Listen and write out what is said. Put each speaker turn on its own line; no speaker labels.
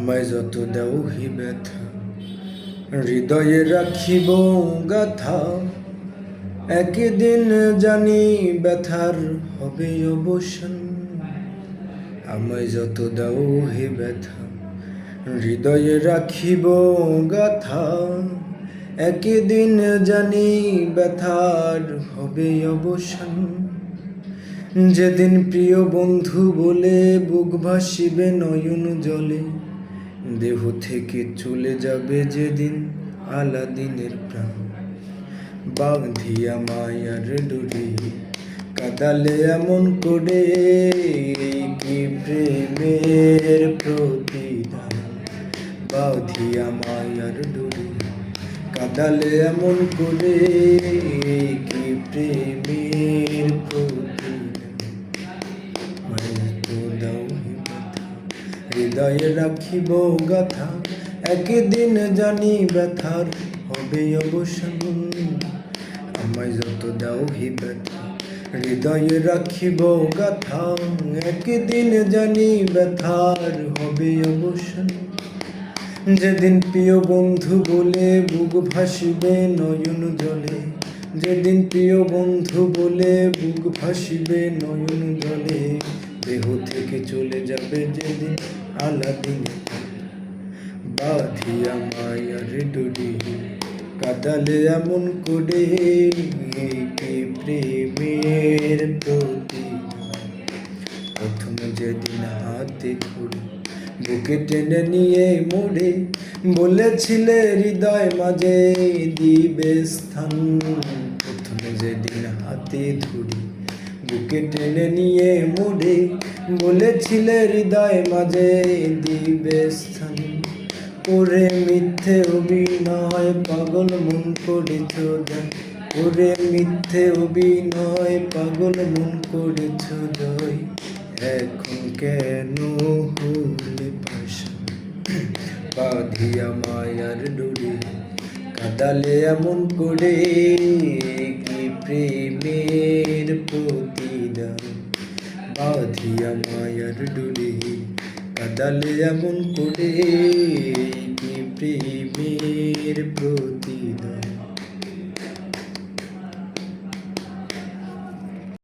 আমায় যত দাও হি ব্যথা, হৃদয়ে রাখিব গাথা। একদিন জানি ব্যথার হবে অবসান। আমায় যত দাও হে ব্যথা, হৃদয়ে রাখিব গাথা। একদিন জানি ব্যথার হবে অবসান। যেদিন প্রিয় বন্ধু বলে বুক ভাসিবে নয়ন জলে, দেহ থেকে চলে যাবে যেদিন আলাদিনের প্রাণ। বাঁধিয়া মায়ার ডোরে কাদালে এমন করে, কি প্রেমের প্রতিদান। বাঁধিয়া মায়ার ডোরে কাদালে এমন করে, কি প্রেমের প্রতিদান। হৃদয়ে রাখিব গাথা, একদিন জানি ব্যথার হবে অবসান। আমায় যত দাও হি ব্যথা, হৃদয়ে রাখিব গাথা। একদিন জানি ব্যথার হবে অবসান। যেদিন প্রিয় বন্ধু বলে বুক ভাসিবে নয়ন জলে, যেদিন প্রিয় বন্ধু বলে বুক ভাসিবে নয়ন জলে, দেহ থেকে চলে যাবে যেদিন আলাদিনে। বাঁধিয়া মায়ার ডোরে কাদালে এমন করে, কি প্রেমের প্রতিদান। প্রথমে যেদিন হাতে খড়ি বুকে টেনে নিয়ে মোড়ে, বলেছিলে হৃদয় মাঝে দিবে স্থান। প্রথমে যেদিন হাতে ধরি বুকে টেনে নিয়ে মোড়ে, বলেছিলে হৃদয় মাঝে দিবে স্থান। ওরে মিথ্যে অভিনয় পাগল মন করেছ জয়, ওরে মিথ্যে অভিনয় পাগল মন করেছ জয়। এখন কেন হলে পাশা, বাঁধিয়া মায়ার ডোরে কাদালে এমন করে, কি প্রেমের প্রতিদান। বাঁধিয়া মায়ার ডোরে কাদালে এমন করে, কি প্রেমের প্রতিদান।